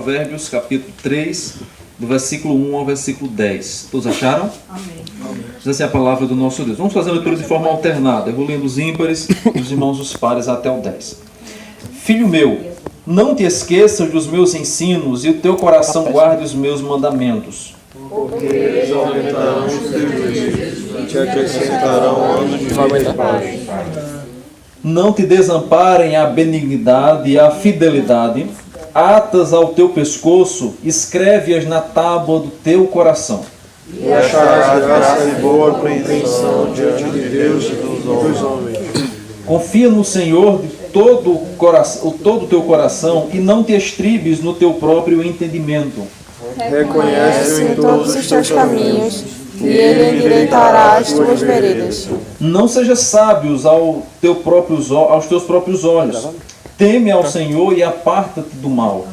Provérbios, capítulo 3, do versículo 1 ao versículo 10. Todos acharam? Amém. Diz assim a palavra do nosso Deus. Vamos fazer a leitura de forma alternada. Eu vou lendo os ímpares e os irmãos os pares até o 10. Filho meu, não te esqueças dos meus ensinos e o teu coração guarde os meus mandamentos. Porque eles aumentarão os teus dias e te acrescentarão anos de vida. Não te desamparem a benignidade e a fidelidade, atas ao teu pescoço, escreve-as na tábua do teu coração. E acharás graça e boa compreensão diante de Deus e dos homens. Confia no Senhor de todo o teu coração e não te estribes no teu próprio entendimento. Reconhece-o em todos os teus caminhos, e ele endireitará as tuas veredas. Não sejas sábios aos teus próprios olhos. Teme ao Senhor e aparta-te do mal.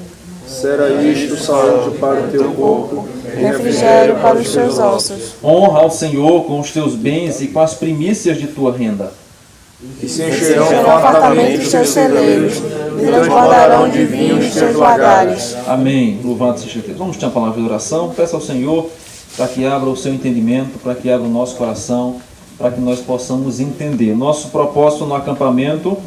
Será isto saúde para o teu corpo, refrigério para os teus ossos. Honra ao Senhor com os teus bens e com as primícias de tua renda. e se encherão fartamente os teus celeiros, e transbordarão de vinho os teus lagares. Amém. Louvado seja Deus. Vamos ter uma palavra de oração. Peça ao Senhor para que abra o seu entendimento, para que abra o nosso coração, para que nós possamos entender. Nosso propósito no acampamento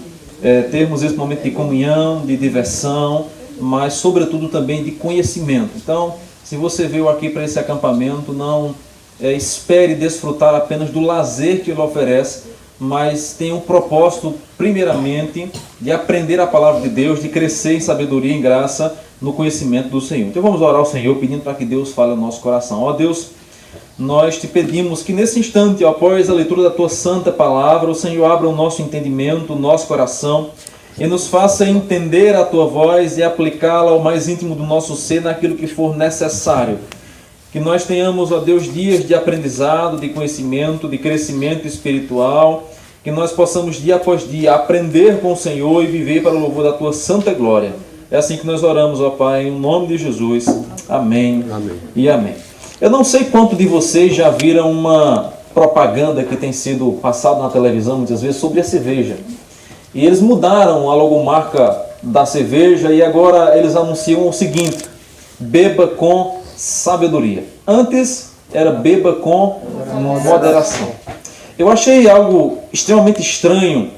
é termos esse momento de comunhão, de diversão, mas sobretudo também de conhecimento. Então, se você veio aqui para esse acampamento, não espere desfrutar apenas do lazer que ele oferece, mas tem um propósito, primeiramente, de aprender a palavra de Deus, de crescer em sabedoria e em graça no conhecimento do Senhor. Então vamos orar ao Senhor, pedindo para que Deus fale ao nosso coração. Ó Deus, nós te pedimos que nesse instante, após a leitura da tua santa palavra, o Senhor abra o nosso entendimento, o nosso coração, e nos faça entender a tua voz e aplicá-la ao mais íntimo do nosso ser naquilo que for necessário. Que nós tenhamos, ó Deus, dias de aprendizado, de conhecimento, de crescimento espiritual, que nós possamos dia após dia aprender com o Senhor e viver para o louvor da tua santa glória. É assim que nós oramos, ó Pai, em nome de Jesus. Amém, amém. E amém. Eu não sei quanto de vocês já viram uma propaganda que tem sido passada na televisão muitas vezes sobre a cerveja. E eles mudaram a logomarca da cerveja e agora eles anunciam o seguinte: beba com sabedoria. Antes era beba com moderação. Eu achei algo extremamente estranho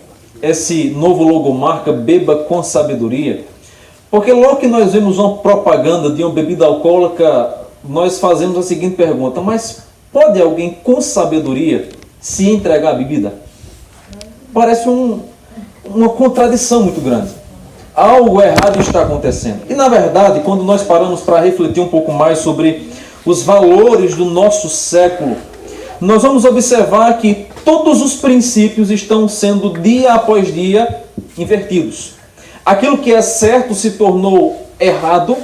esse novo logomarca beba com sabedoria, porque logo que nós vemos uma propaganda de uma bebida alcoólica, nós fazemos a seguinte pergunta: mas pode alguém com sabedoria se entregar à bebida? Parece uma contradição muito grande. Algo errado está acontecendo. E na verdade, quando nós paramos para refletir um pouco mais sobre os valores do nosso século, nós vamos observar que todos os princípios estão sendo dia após dia invertidos. Aquilo que é certo se tornou errado,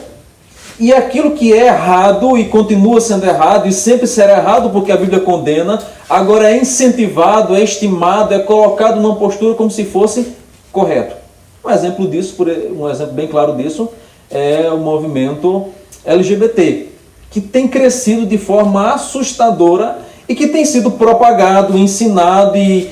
e aquilo que é errado e continua sendo errado e sempre será errado porque a Bíblia condena, agora é incentivado, é estimado, é colocado numa postura como se fosse correto. Um exemplo bem claro disso é o movimento LGBT, que tem crescido de forma assustadora e que tem sido propagado, ensinado e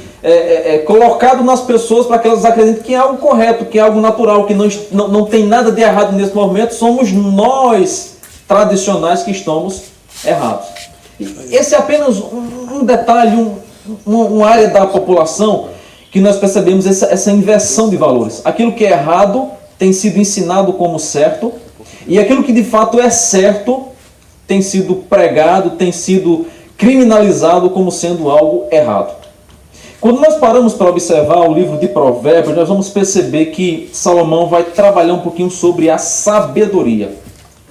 colocado nas pessoas para que elas acreditem que é algo correto, que é algo natural, que não tem nada de errado nesse movimento. Somos nós, tradicionais, que estamos errados. Esse é apenas um detalhe, uma área da população que nós percebemos essa inversão de valores. Aquilo que é errado tem sido ensinado como certo, e aquilo que de fato é certo tem sido pregado, tem sido criminalizado como sendo algo errado. Quando nós paramos para observar o livro de Provérbios, nós vamos perceber que Salomão vai trabalhar um pouquinho sobre a sabedoria.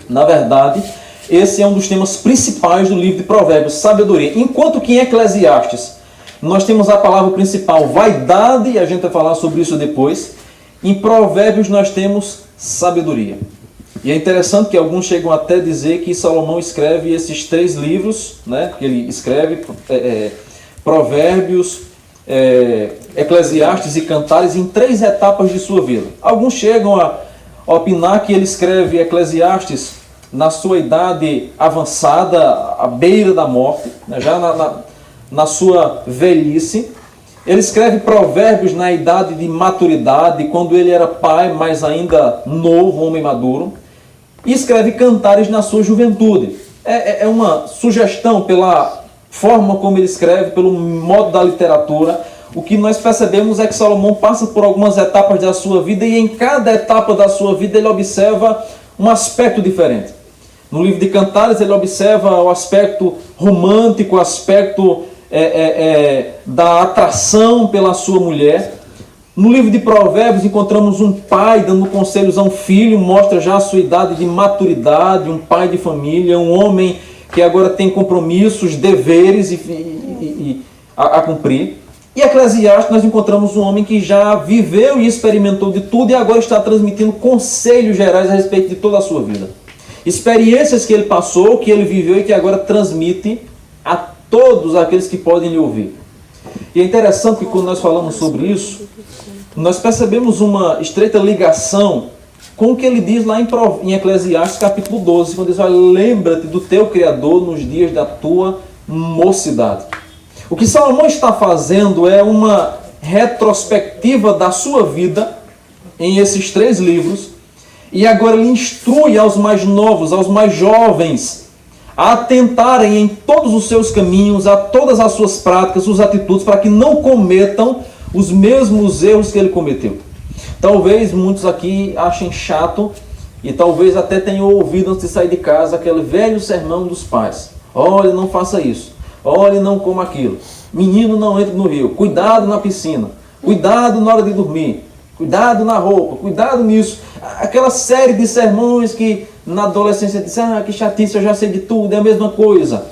Na verdade, esse é um dos temas principais do livro de Provérbios, sabedoria. Enquanto que em Eclesiastes nós temos a palavra principal, vaidade, e a gente vai falar sobre isso depois. Em Provérbios nós temos sabedoria. E é interessante que alguns chegam até a dizer que Salomão escreve esses 3 livros, né? Que ele escreve Provérbios, Eclesiastes e Cantares em 3 etapas de sua vida. Alguns chegam a opinar que ele escreve Eclesiastes na sua idade avançada, à beira da morte, né? Já na sua velhice. Ele escreve Provérbios na idade de maturidade, quando ele era pai, mas ainda novo, homem maduro. e escreve Cantares na sua juventude. É uma sugestão pela forma como ele escreve, pelo modo da literatura. O que nós percebemos é que Salomão passa por algumas etapas da sua vida e em cada etapa da sua vida ele observa um aspecto diferente. No livro de Cantares ele observa o aspecto romântico, o aspecto da atração pela sua mulher. No livro de Provérbios encontramos um pai dando conselhos a um filho, mostra já a sua idade de maturidade, um pai de família, um homem que agora tem compromissos, deveres a cumprir. E Eclesiastes nós encontramos um homem que já viveu e experimentou de tudo e agora está transmitindo conselhos gerais a respeito de toda a sua vida. Experiências que ele passou, que ele viveu e que agora transmite a todos aqueles que podem lhe ouvir. E é interessante que quando nós falamos sobre isso, nós percebemos uma estreita ligação com o que ele diz lá em Eclesiastes capítulo 12, quando diz: lembra-te do teu Criador nos dias da tua mocidade. O que Salomão está fazendo é uma retrospectiva da sua vida em esses 3 livros, e agora ele instrui aos mais novos, aos mais jovens, a atentarem em todos os seus caminhos, a todas as suas práticas, suas atitudes, para que não cometam os mesmos erros que ele cometeu. Talvez muitos aqui achem chato e talvez até tenham ouvido antes de sair de casa aquele velho sermão dos pais: olha, não faça isso, olha, não coma aquilo, menino, não entre no rio, cuidado na piscina, cuidado na hora de dormir, cuidado na roupa, cuidado nisso. Aquela série de sermões que na adolescência disse: que chatice, eu já sei de tudo, é a mesma coisa.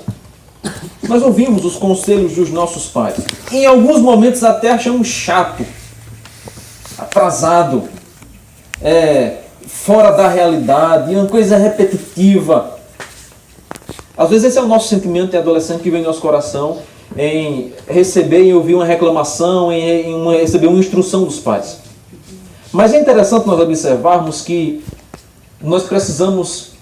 Nós ouvimos os conselhos dos nossos pais. Em alguns momentos até achamos chato, atrasado, fora da realidade, uma coisa repetitiva. Às vezes esse é o nosso sentimento de adolescente que vem no nosso coração, em receber e ouvir uma reclamação, em receber uma instrução dos pais. Mas é interessante nós observarmos que nós precisamos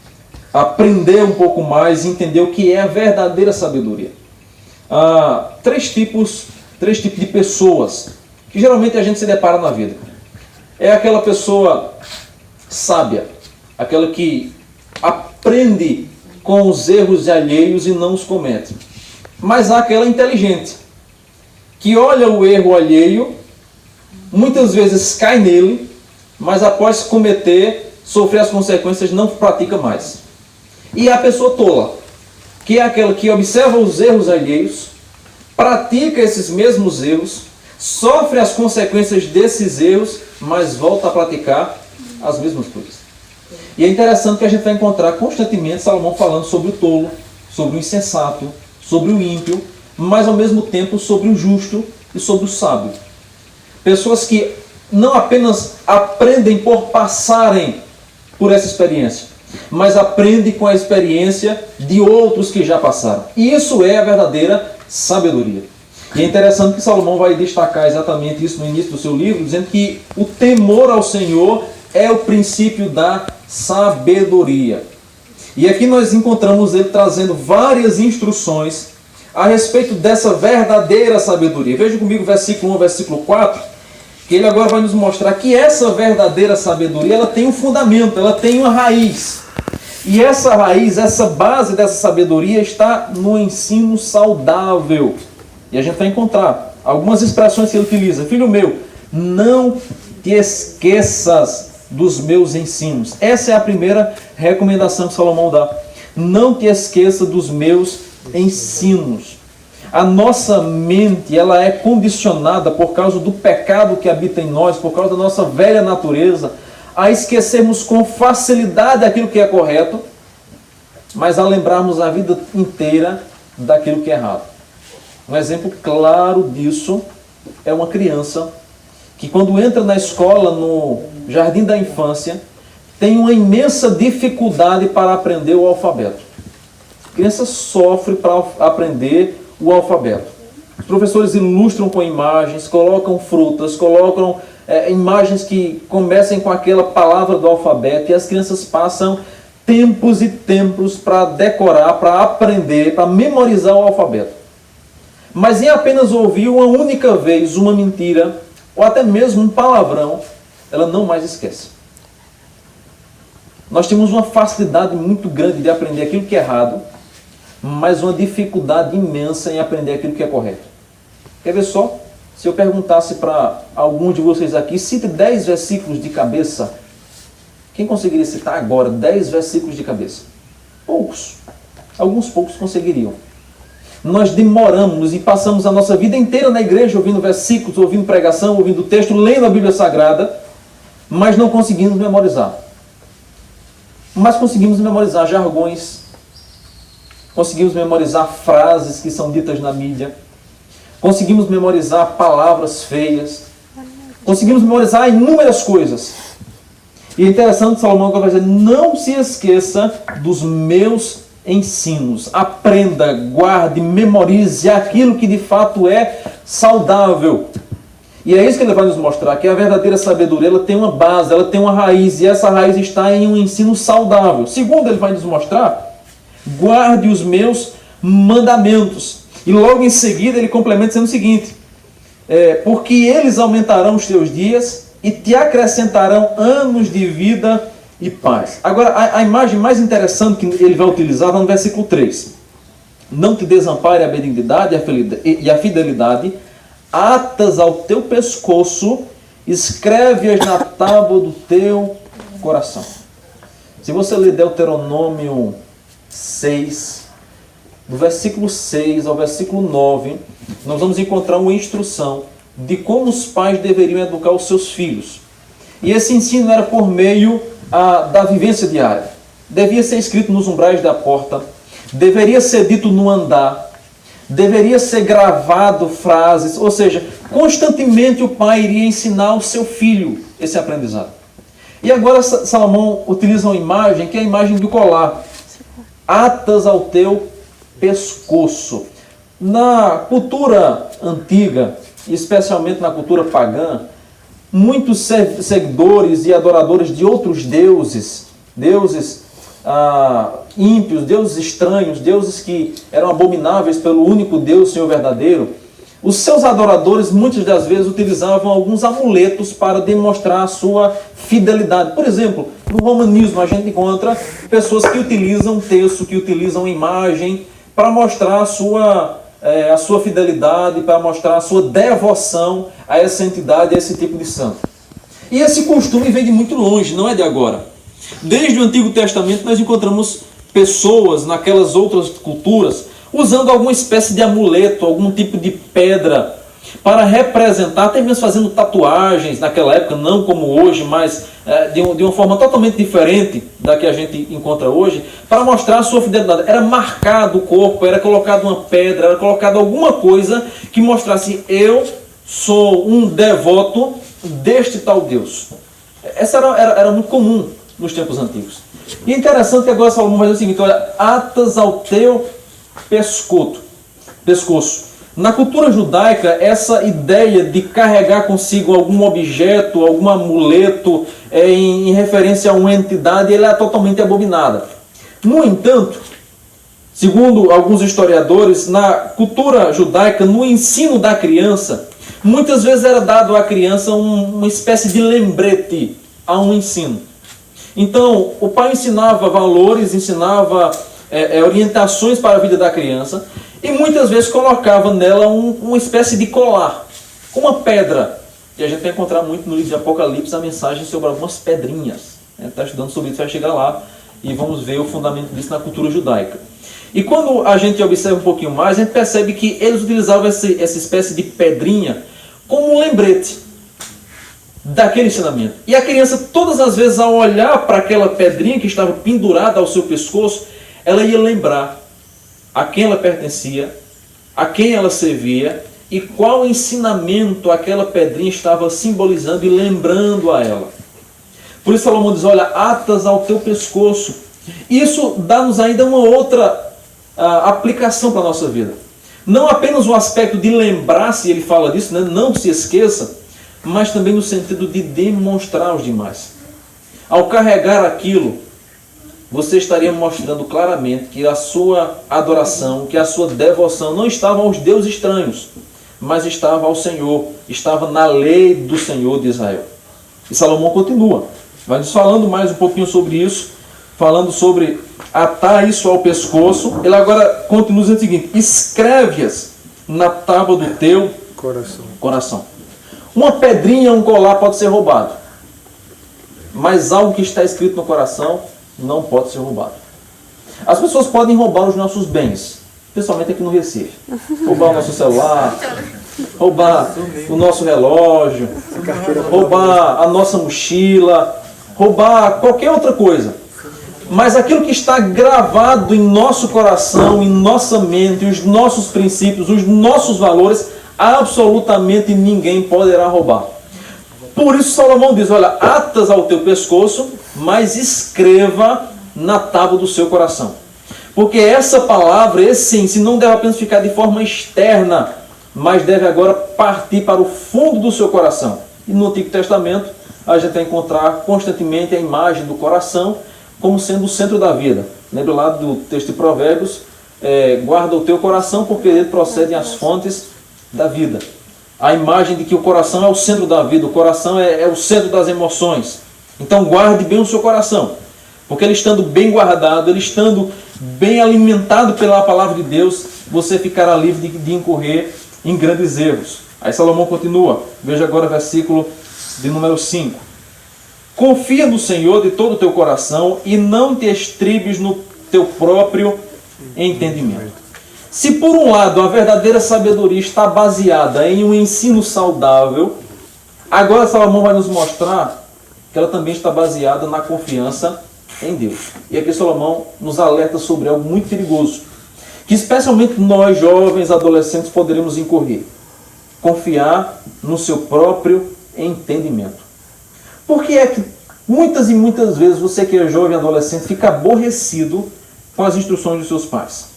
aprender um pouco mais e entender o que é a verdadeira sabedoria. Há três tipos de pessoas que geralmente a gente se depara na vida. É aquela pessoa sábia, aquela que aprende com os erros alheios e não os comete. Mas há aquela inteligente, que olha o erro alheio, muitas vezes cai nele, mas após cometer, sofrer as consequências, não pratica mais. E a pessoa tola, que é aquela que observa os erros alheios, pratica esses mesmos erros, sofre as consequências desses erros, mas volta a praticar as mesmas coisas. E é interessante que a gente vai encontrar constantemente Salomão falando sobre o tolo, sobre o insensato, sobre o ímpio, mas ao mesmo tempo sobre o justo e sobre o sábio. Pessoas que não apenas aprendem por passarem por essa experiência, mas aprendem com a experiência de outros que já passaram. E isso é a verdadeira sabedoria. E é interessante que Salomão vai destacar exatamente isso no início do seu livro, dizendo que o temor ao Senhor é o princípio da sabedoria. E aqui nós encontramos ele trazendo várias instruções a respeito dessa verdadeira sabedoria. Veja comigo versículo 1, versículo 4, que ele agora vai nos mostrar que essa verdadeira sabedoria, ela tem um fundamento, ela tem uma raiz. E essa raiz, essa base dessa sabedoria está no ensino saudável. E a gente vai encontrar algumas expressões que ele utiliza. Filho meu, não te esqueças dos meus ensinos. Essa é a primeira recomendação que Salomão dá. Não te esqueça dos meus ensinos. A nossa mente, ela é condicionada por causa do pecado que habita em nós, por causa da nossa velha natureza, a esquecermos com facilidade aquilo que é correto, mas a lembrarmos a vida inteira daquilo que é errado. Um exemplo claro disso é uma criança que, quando entra na escola, no jardim da infância, tem uma imensa dificuldade para aprender o alfabeto. A criança sofre para aprender o alfabeto. Os professores ilustram com imagens, colocam frutas, colocam imagens que comecem com aquela palavra do alfabeto, e as crianças passam tempos e tempos para decorar, para aprender, para memorizar o alfabeto. Mas em apenas ouvir uma única vez uma mentira, ou até mesmo um palavrão, ela não mais esquece. Nós temos uma facilidade muito grande de aprender aquilo que é errado, mas uma dificuldade imensa em aprender aquilo que é correto. Quer ver só? Se eu perguntasse para algum de vocês aqui, cite 10 versículos de cabeça. Quem conseguiria citar agora 10 versículos de cabeça? Poucos. Alguns poucos conseguiriam. Nós demoramos e passamos a nossa vida inteira na igreja ouvindo versículos, ouvindo pregação, ouvindo texto, lendo a Bíblia Sagrada, mas não conseguimos memorizar. Mas conseguimos memorizar jargões, conseguimos memorizar frases que são ditas na mídia, conseguimos memorizar palavras feias, conseguimos memorizar inúmeras coisas. E é interessante, Salomão vai dizer, não se esqueça dos meus ensinos. Aprenda, guarde, memorize aquilo que de fato é saudável. E é isso que ele vai nos mostrar, que a verdadeira sabedoria ela tem uma base, ela tem uma raiz, e essa raiz está em um ensino saudável. Segundo, ele vai nos mostrar, guarde os meus mandamentos. E logo em seguida ele complementa dizendo o seguinte, porque eles aumentarão os teus dias e te acrescentarão anos de vida e paz. Agora, a imagem mais interessante que ele vai utilizar está no versículo 3. Não te desampare a benignidade e a fidelidade, atas ao teu pescoço, escreve-as na tábua do teu coração. Se você ler Deuteronômio 6, do versículo 6 ao versículo 9, nós vamos encontrar uma instrução de como os pais deveriam educar os seus filhos. E esse ensino era por meio da vivência diária. Devia ser escrito nos umbrais da porta, deveria ser dito no andar, deveria ser gravado frases, ou seja, constantemente o pai iria ensinar ao seu filho esse aprendizado. E agora Salomão utiliza uma imagem que é a imagem do colar. Atas ao teu pescoço. Na cultura antiga, especialmente na cultura pagã, muitos seguidores e adoradores de outros deuses, ímpios, deuses estranhos, deuses que eram abomináveis pelo único Deus, Senhor verdadeiro, os seus adoradores muitas das vezes utilizavam alguns amuletos para demonstrar a sua fidelidade. Por exemplo, no romanismo a gente encontra pessoas que utilizam texto, que utilizam imagem para mostrar a sua fidelidade, para mostrar a sua devoção a essa entidade, a esse tipo de santo. E esse costume vem de muito longe, não é de agora. Desde o Antigo Testamento nós encontramos pessoas naquelas outras culturas usando alguma espécie de amuleto, algum tipo de pedra para representar, até mesmo fazendo tatuagens naquela época, não como hoje, mas de uma forma totalmente diferente da que a gente encontra hoje, para mostrar a sua fidelidade. Era marcado o corpo, era colocado uma pedra, era colocado alguma coisa que mostrasse: eu sou um devoto deste tal Deus. Essa era muito comum nos tempos antigos. E é interessante que agora Salomão vai dizer o seguinte: olha, atas ao teu pescoço. Na cultura judaica, essa ideia de carregar consigo algum objeto, algum amuleto em referência a uma entidade, ela é totalmente abominada. No entanto, segundo alguns historiadores, na cultura judaica, no ensino da criança, muitas vezes era dado à criança uma espécie de lembrete a um ensino. Então, o pai ensinava valores, ensinava orientações para a vida da criança, e muitas vezes colocava nela uma espécie de colar, com uma pedra. E a gente vai encontrar muito no livro de Apocalipse a mensagem sobre algumas pedrinhas. Está estudando sobre isso, vai chegar lá e vamos ver o fundamento disso na cultura judaica. E quando a gente observa um pouquinho mais, a gente percebe que eles utilizavam essa espécie de pedrinha como um lembrete daquele ensinamento. E a criança, todas as vezes, ao olhar para aquela pedrinha que estava pendurada ao seu pescoço, ela ia lembrar a quem ela pertencia, a quem ela servia e qual ensinamento aquela pedrinha estava simbolizando e lembrando a ela. Por isso Salomão diz: olha, atas ao teu pescoço. Isso dá-nos ainda uma outra aplicação para a nossa vida. Não apenas o aspecto de lembrar-se, ele fala disso, né? Não se esqueça, mas também no sentido de demonstrar aos demais. Ao carregar aquilo, você estaria mostrando claramente que a sua adoração, que a sua devoção não estava aos deuses estranhos, mas estava ao Senhor, estava na lei do Senhor de Israel. E Salomão continua, vai nos falando mais um pouquinho sobre isso, falando sobre atar isso ao pescoço, ele agora continua dizendo o seguinte: escreve-as na tábua do teu coração. Uma pedrinha, um colar pode ser roubado, mas algo que está escrito no coração não pode ser roubado. As pessoas podem roubar os nossos bens, principalmente aqui no Recife. Roubar o nosso celular, roubar o nosso relógio, roubar a nossa mochila, roubar qualquer outra coisa. Mas aquilo que está gravado em nosso coração, em nossa mente, os nossos princípios, os nossos valores, absolutamente ninguém poderá roubar. Por isso Salomão diz: olha, atas ao teu pescoço, mas escreva na tábua do seu coração. Porque essa palavra, esse ensino, não deve apenas ficar de forma externa, mas deve agora partir para o fundo do seu coração. E no Antigo Testamento, a gente vai encontrar constantemente a imagem do coração como sendo o centro da vida. Lembra lá do texto de Provérbios: guarda o teu coração, porque dele procedem as fontes da vida. A imagem de que o coração é o centro da vida, o coração é o centro das emoções. Então guarde bem o seu coração, porque ele estando bem guardado, ele estando bem alimentado pela palavra de Deus, você ficará livre de incorrer em grandes erros. Aí Salomão continua, veja agora o versículo de número 5. Confia no Senhor de todo o teu coração e não te estribes no teu próprio entendimento. Se por um lado a verdadeira sabedoria está baseada em um ensino saudável, agora Salomão vai nos mostrar que ela também está baseada na confiança em Deus. E aqui Salomão nos alerta sobre algo muito perigoso, que especialmente nós jovens, adolescentes, poderemos incorrer: confiar no seu próprio entendimento. Por que é que muitas e muitas vezes você que é jovem, adolescente, fica aborrecido com as instruções dos seus pais?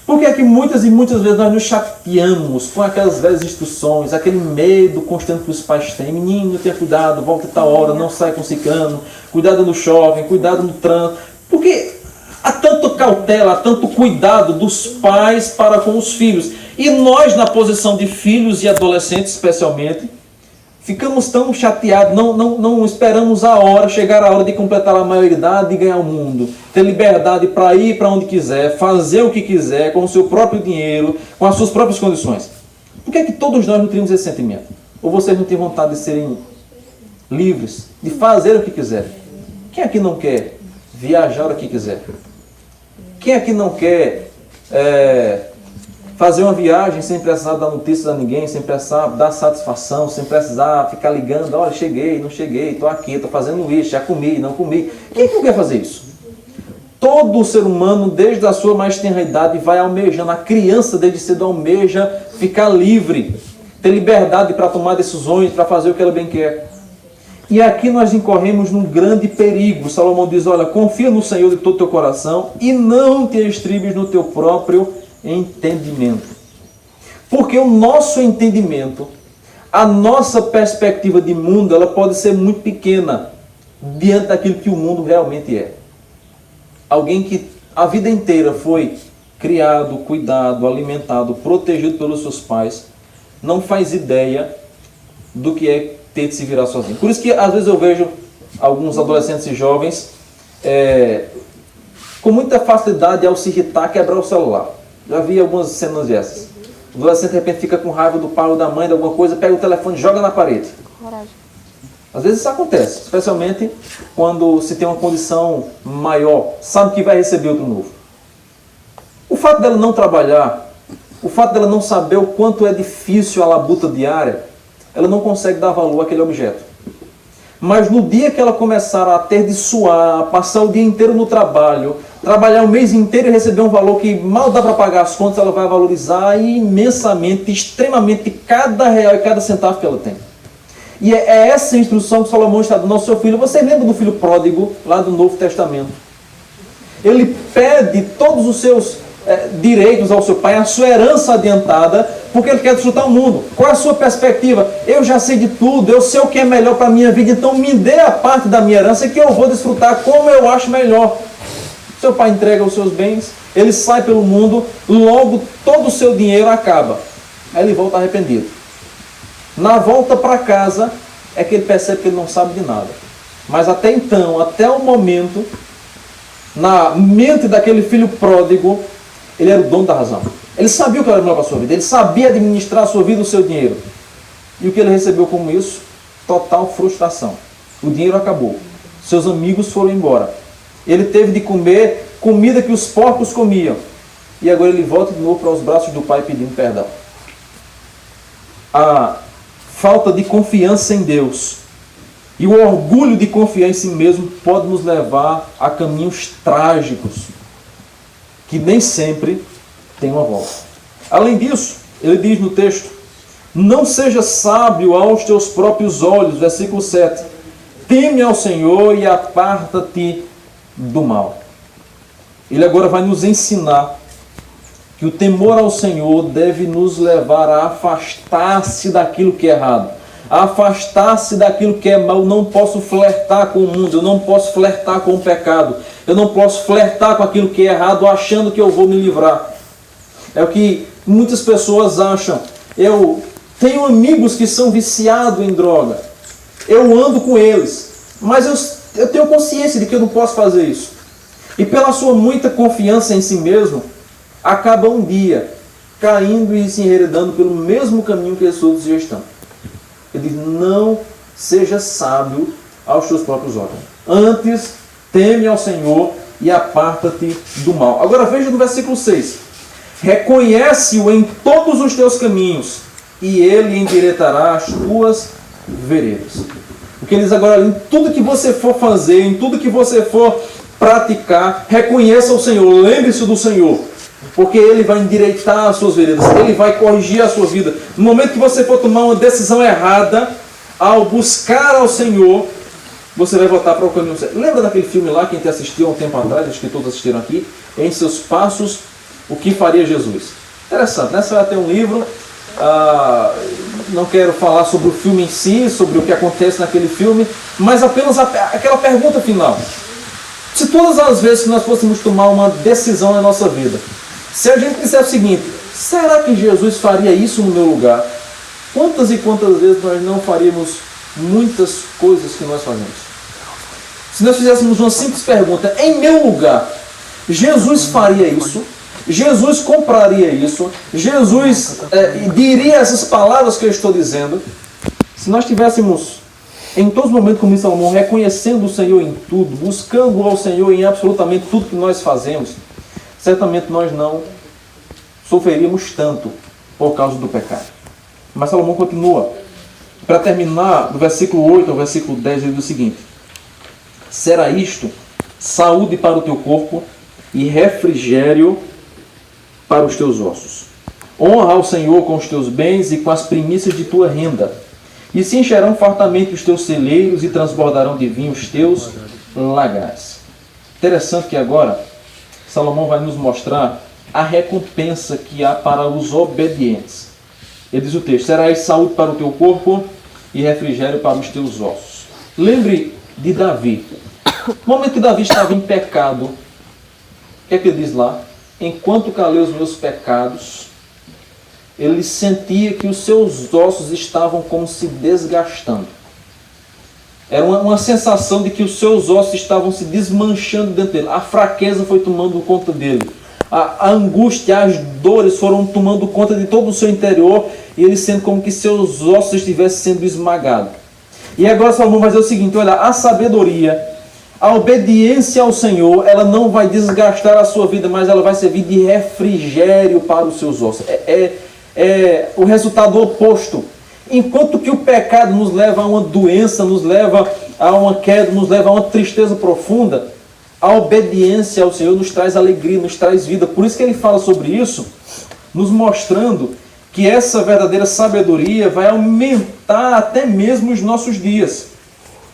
Por que é que muitas e muitas vezes nós nos chateamos com aquelas velhas instruções, aquele medo constante que os pais têm? Menino, tenha cuidado, volta a tal hora, não sai com ciclano, cuidado no shopping, cuidado no trânsito. Porque há tanta cautela, há tanto cuidado dos pais para com os filhos. E nós, na posição de filhos e adolescentes especialmente, ficamos tão chateados, não esperamos chegar a hora de completar a maioridade e ganhar o mundo. Ter liberdade para ir para onde quiser, fazer o que quiser, com o seu próprio dinheiro, com as suas próprias condições. Por que é que todos nós não temos esse sentimento? Ou vocês não têm vontade de serem livres, de fazer o que quiser? Quem aqui não quer viajar o que quiser? Quem aqui não quer fazer uma viagem sem precisar dar notícias a ninguém, sem precisar dar satisfação, sem precisar ficar ligando: olha, cheguei, não cheguei, estou aqui, estou fazendo isso, já comi, não comi? Quem não quer fazer isso? Todo ser humano, desde a sua mais tenra idade, vai almejando. A criança, desde cedo, almeja ficar livre, ter liberdade para tomar decisões, para fazer o que ela bem quer. E aqui nós incorremos num grande perigo. Salomão diz: olha, confia no Senhor de todo o teu coração e não te estribes no teu próprio entendimento. Porque o nosso entendimento, a nossa perspectiva de mundo, ela pode ser muito pequena diante daquilo que o mundo realmente é. Alguém que a vida inteira foi criado, cuidado, alimentado, protegido pelos seus pais, não faz ideia do que é ter de se virar sozinho. Por isso que às vezes eu vejo alguns adolescentes e jovens com muita facilidade, ao se irritar, quebrar o celular. Já vi algumas cenas dessas. O adolescente de repente fica com raiva do pai ou da mãe, de alguma coisa, pega o telefone e joga na parede. Coragem. Às vezes isso acontece, especialmente quando se tem uma condição maior, sabe que vai receber outro novo. O fato dela não trabalhar, o fato dela não saber o quanto é difícil a labuta diária, ela não consegue dar valor àquele objeto. Mas no dia que ela começar a ter de suar, a passar o dia inteiro no trabalho, trabalhar o mês inteiro e receber um valor que mal dá para pagar as contas, ela vai valorizar imensamente, extremamente, cada real e cada centavo que ela tem. E é essa instrução que Salomão está dando ao seu filho. Você lembra do filho pródigo, lá do Novo Testamento? Ele pede todos os seus direitos ao seu pai, a sua herança adiantada, porque ele quer desfrutar o mundo. Qual é a sua perspectiva? Eu já sei de tudo, eu sei o que é melhor para a minha vida, então me dê a parte da minha herança que eu vou desfrutar como eu acho melhor. Seu pai entrega os seus bens, ele sai pelo mundo, logo todo o seu dinheiro acaba. Aí ele volta arrependido. Na volta para casa é que ele percebe que ele não sabe de nada. Mas até então, até o momento, na mente daquele filho pródigo, ele era o dono da razão. Ele sabia o que era melhor para a sua vida. Ele sabia administrar a sua vida e o seu dinheiro. E o que ele recebeu como isso? Total frustração. O dinheiro acabou. Seus amigos foram embora. Ele teve de comer comida que os porcos comiam. E agora ele volta de novo para os braços do pai pedindo perdão. A falta de confiança em Deus e o orgulho de confiar em si mesmo pode nos levar a caminhos trágicos que nem sempre têm uma volta. Além disso, ele diz no texto: não seja sábio aos teus próprios olhos, versículo 7. Teme ao Senhor e aparta-te do mal. Ele agora vai nos ensinar que o temor ao Senhor deve nos levar a afastar-se daquilo que é errado, a afastar-se daquilo que é mal. Eu não posso flertar com o mundo, eu não posso flertar com o pecado, eu não posso flertar com aquilo que é errado achando que eu vou me livrar. É o que muitas pessoas acham. Eu tenho amigos que são viciados em droga, eu ando com eles, mas eu tenho consciência de que eu não posso fazer isso. E pela sua muita confiança em si mesmo, acaba um dia caindo e se enveredando pelo mesmo caminho que as outras já estão. Ele diz: não seja sábio aos teus próprios olhos. Antes, teme ao Senhor e aparta-te do mal. Agora veja no versículo 6. Reconhece-o em todos os teus caminhos, e ele endireitará as tuas veredas. O que ele diz agora: em tudo que você for fazer, em tudo que você for praticar, reconheça o Senhor, lembre-se do Senhor, porque Ele vai endireitar as suas veredas, Ele vai corrigir a sua vida. No momento que você for tomar uma decisão errada, ao buscar ao Senhor, você vai voltar para o caminho certo. Lembra daquele filme lá que a gente assistiu há um tempo atrás, acho que todos assistiram aqui, Em Seus Passos, o que faria Jesus? Interessante, né? Você vai ter um livro, não quero falar sobre o filme em si, sobre o que acontece naquele filme, mas apenas aquela pergunta final. Se todas as vezes que nós fôssemos tomar uma decisão na nossa vida, se a gente disser o seguinte: será que Jesus faria isso no meu lugar? Quantas e quantas vezes nós não faríamos muitas coisas que nós fazemos? Se nós fizéssemos uma simples pergunta: em meu lugar, Jesus faria isso? Jesus compraria isso? Jesus diria essas palavras que eu estou dizendo? Se nós tivéssemos em todos os momentos, como diz Salomão, reconhecendo o Senhor em tudo, buscando ao Senhor em absolutamente tudo que nós fazemos, certamente nós não sofreríamos tanto por causa do pecado. Mas Salomão continua. Para terminar, do versículo 8 ao versículo 10, ele diz o seguinte: será isto saúde para o teu corpo e refrigério para os teus ossos. Honra ao Senhor com os teus bens e com as primícias de tua renda. E se encherão fartamente os teus celeiros e transbordarão de vinho os teus lagares. Interessante que agora Salomão vai nos mostrar a recompensa que há para os obedientes. Ele diz o texto: serás saúde para o teu corpo e refrigério para os teus ossos. Lembre de Davi. No momento que Davi estava em pecado, o que é que ele diz lá? Enquanto calei os meus pecados, ele sentia que os seus ossos estavam como se desgastando. Era uma sensação de que os seus ossos estavam se desmanchando dentro dele. A fraqueza foi tomando conta dele. A angústia, as dores foram tomando conta de todo o seu interior, e ele sente como que seus ossos estivessem sendo esmagados. E agora Salomão vai dizer o seguinte: olha, a sabedoria, a obediência ao Senhor, ela não vai desgastar a sua vida, mas ela vai servir de refrigério para os seus ossos. É o resultado oposto. Enquanto que o pecado nos leva a uma doença, nos leva a uma queda, nos leva a uma tristeza profunda, a obediência ao Senhor nos traz alegria, nos traz vida. Por isso que ele fala sobre isso, nos mostrando que essa verdadeira sabedoria vai aumentar até mesmo os nossos dias.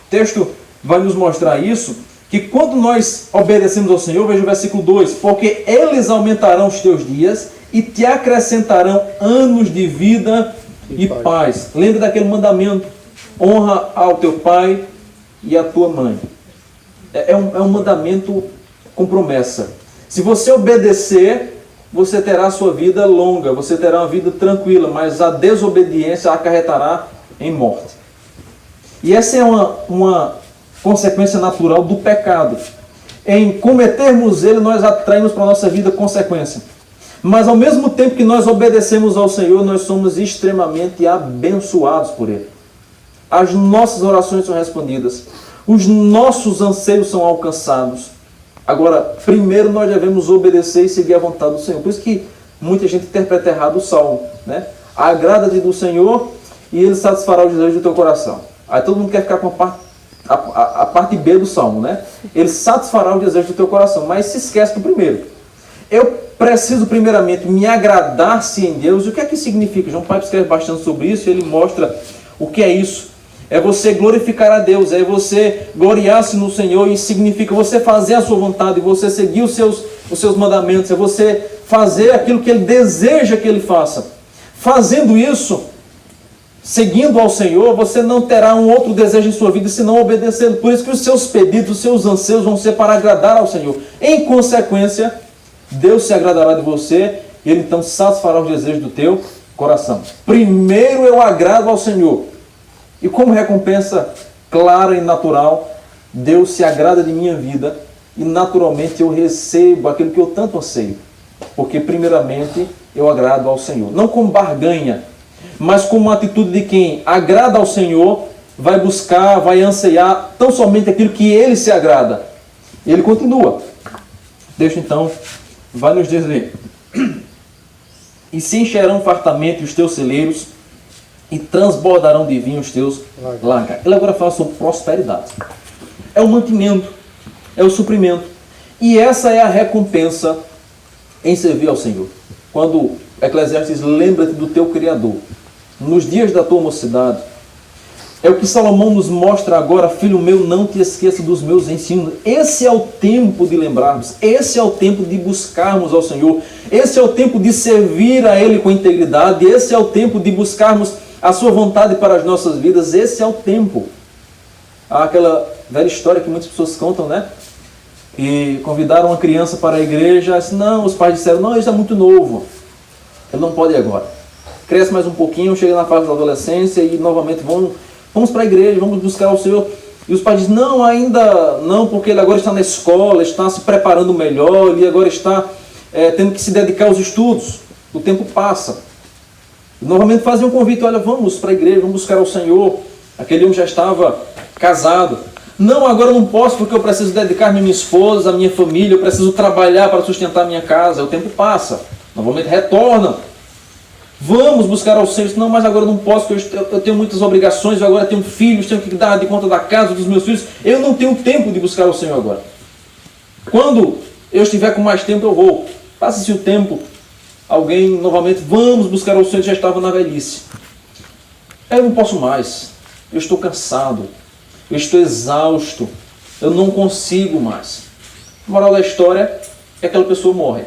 O texto vai nos mostrar isso, que quando nós obedecemos ao Senhor, veja o versículo 2, porque eles aumentarão os teus dias e te acrescentarão anos de vida e paz. Lembre daquele mandamento: honra ao teu pai e à tua mãe. É um mandamento com promessa. Se você obedecer, você terá a sua vida longa, você terá uma vida tranquila, mas a desobediência acarretará em morte. E essa é uma consequência natural do pecado. em cometermos ele, nós atraímos para a nossa vida consequência. Mas ao mesmo tempo que nós obedecemos ao Senhor, nós somos extremamente abençoados por Ele. As nossas orações são respondidas. Os nossos anseios são alcançados. Agora, primeiro nós devemos obedecer e seguir a vontade do Senhor. Por isso que muita gente interpreta errado o Salmo, né? Agrada-te do Senhor e Ele satisfará os desejos do teu coração. Aí todo mundo quer ficar com a parte B do Salmo, né? Ele satisfará os desejos do teu coração, mas se esquece do primeiro. Eu preciso primeiramente me agradar-se em Deus. E o que é que significa? João Piper escreve bastante sobre isso e ele mostra o que é isso. É você glorificar a Deus, é você gloriar-se no Senhor, e significa você fazer a sua vontade, você seguir os seus mandamentos, é você fazer aquilo que Ele deseja que Ele faça. Fazendo isso, seguindo ao Senhor, você não terá um outro desejo em sua vida senão obedecê-lo. Por isso que os seus pedidos, os seus anseios vão ser para agradar ao Senhor. Em consequência, Deus se agradará de você e Ele então satisfará os desejos do teu coração. Primeiro eu agrado ao Senhor. E como recompensa clara e natural, Deus se agrada de minha vida e naturalmente eu recebo aquilo que eu tanto anseio. Porque primeiramente eu agrado ao Senhor. Não como barganha, mas como uma atitude de quem agrada ao Senhor, vai buscar, vai anseiar tão somente aquilo que Ele se agrada. E Ele continua. Deixa então, vai nos dizer: e se encherão fartamente os teus celeiros, e transbordarão de vinho os teus lagares. Ele agora fala sobre prosperidade. É o mantimento, é o suprimento. E essa é a recompensa em servir ao Senhor. Quando Eclesiastes lembra-te do teu Criador, nos dias da tua mocidade, é o que Salomão nos mostra agora: filho meu, não te esqueça dos meus ensinos. Esse é o tempo de lembrarmos, esse é o tempo de buscarmos ao Senhor, esse é o tempo de servir a Ele com integridade, esse é o tempo de buscarmos a sua vontade para as nossas vidas. Esse é o tempo. Há aquela velha história que muitas pessoas contam, né? E convidaram uma criança para a igreja. Não, os pais disseram: não, ele está muito novo, ele não pode ir agora. Cresce mais um pouquinho, chega na fase da adolescência e novamente vamos para a igreja, vamos buscar o Senhor. E os pais dizem: não, ainda não, porque ele agora está na escola, está se preparando melhor, ele agora está tendo que se dedicar aos estudos. O tempo passa. Novamente fazem um convite: olha, vamos para a igreja, vamos buscar ao Senhor. Aquele homem já estava casado. Não, agora eu não posso porque eu preciso dedicar-me à minha esposa, à minha família, eu preciso trabalhar para sustentar a minha casa. O tempo passa. Novamente retorna. Vamos buscar ao Senhor. Não, mas agora eu não posso porque eu tenho muitas obrigações, eu agora tenho filhos, tenho que dar de conta da casa dos meus filhos. Eu não tenho tempo de buscar ao Senhor agora. Quando eu estiver com mais tempo eu vou. Passa-se o tempo. Alguém novamente: vamos buscar ao Senhor, já estava na velhice. Eu não posso mais, eu estou cansado, eu estou exausto, eu não consigo mais. A moral da história é que aquela pessoa morre.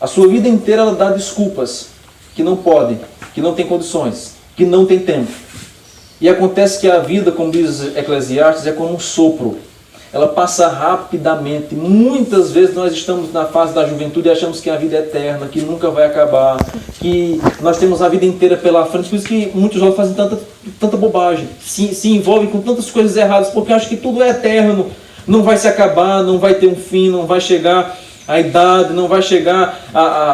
A sua vida inteira ela dá desculpas, que não pode, que não tem condições, que não tem tempo. E acontece que a vida, como diz Eclesiastes, é como um sopro. Ela passa rapidamente. Muitas vezes nós estamos na fase da juventude e achamos que a vida é eterna, que nunca vai acabar, que nós temos a vida inteira pela frente. Por isso que muitos jovens fazem tanta bobagem, se envolvem com tantas coisas erradas, porque acham que tudo é eterno, não vai se acabar, não vai ter um fim, não vai chegar a idade, não vai chegar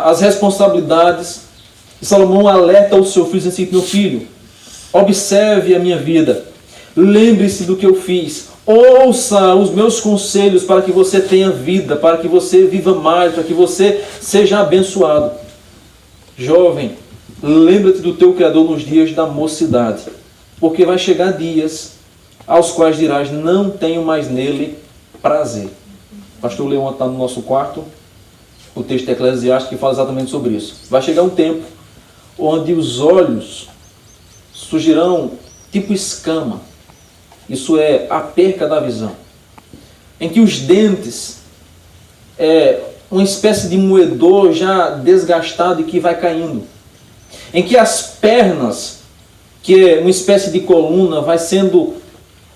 as responsabilidades. E Salomão alerta o seu filho, diz assim: meu filho, observe a minha vida, lembre-se do que eu fiz, ouça os meus conselhos para que você tenha vida, para que você viva mais, para que você seja abençoado. Jovem, lembra-te do teu Criador nos dias da mocidade, porque vai chegar dias aos quais dirás: não tenho mais nele prazer. O pastor Leão está no nosso quarto, o texto de Eclesiastes que fala exatamente sobre isso. Vai chegar um tempo onde os olhos surgirão tipo escama, isso é a perca da visão, em que os dentes uma espécie de moedor já desgastado e que vai caindo, em que as pernas, que é uma espécie de coluna, vai sendo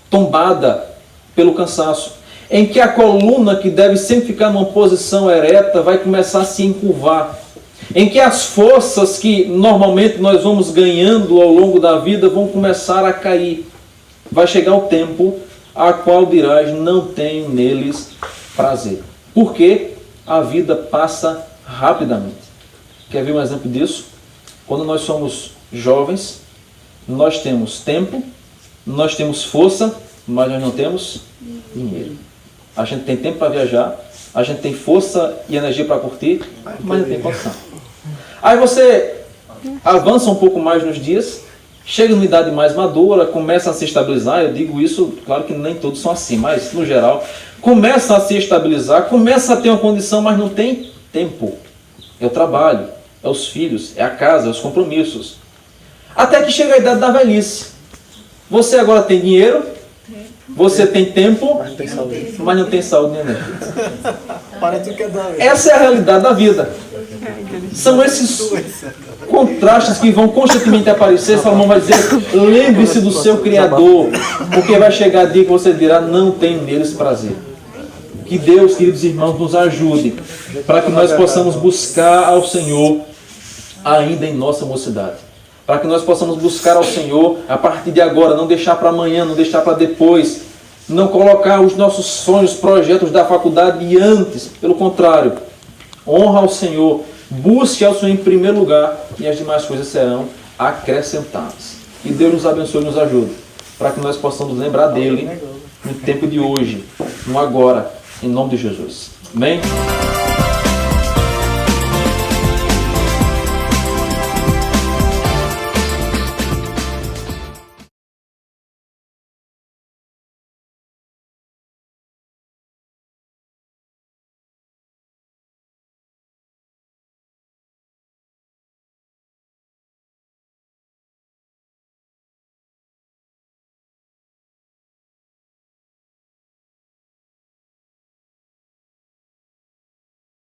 tombada pelo cansaço, em que a coluna, que deve sempre ficar numa posição ereta, vai começar a se encurvar, em que as forças que normalmente nós vamos ganhando ao longo da vida vão começar a cair. Vai chegar o tempo a qual dirás: não tenho neles prazer. Porque a vida passa rapidamente. Quer ver um exemplo disso? Quando nós somos jovens, nós temos tempo, nós temos força, mas nós não temos dinheiro. A gente tem tempo para viajar, a gente tem força e energia para curtir, mas não tem condição. Aí você avança um pouco mais nos dias, chega numa idade mais madura, começa a se estabilizar. Eu digo isso, claro que nem todos são assim, mas no geral, começa a se estabilizar, começa a ter uma condição, mas não tem tempo. É o trabalho, é os filhos, é a casa, é os compromissos. Até que chega a idade da velhice. Você agora tem dinheiro, você tem tempo, mas não tem saúde nem energia. Essa é a realidade da vida. São esses contrastes que vão constantemente aparecer. Salomão vai dizer: lembre-se do seu Criador, porque vai chegar dia que você dirá: não tenho neles prazer. Que Deus, queridos irmãos, nos ajude para que nós possamos buscar ao Senhor ainda em nossa mocidade. Para que nós possamos buscar ao Senhor a partir de agora, não deixar para amanhã, não deixar para depois, não colocar os nossos sonhos, projetos da faculdade antes. Pelo contrário, honra ao Senhor, busque ao Senhor em primeiro lugar e as demais coisas serão acrescentadas. Que Deus nos abençoe e nos ajude para que nós possamos lembrar dele no tempo de hoje, no agora, em nome de Jesus. Amém?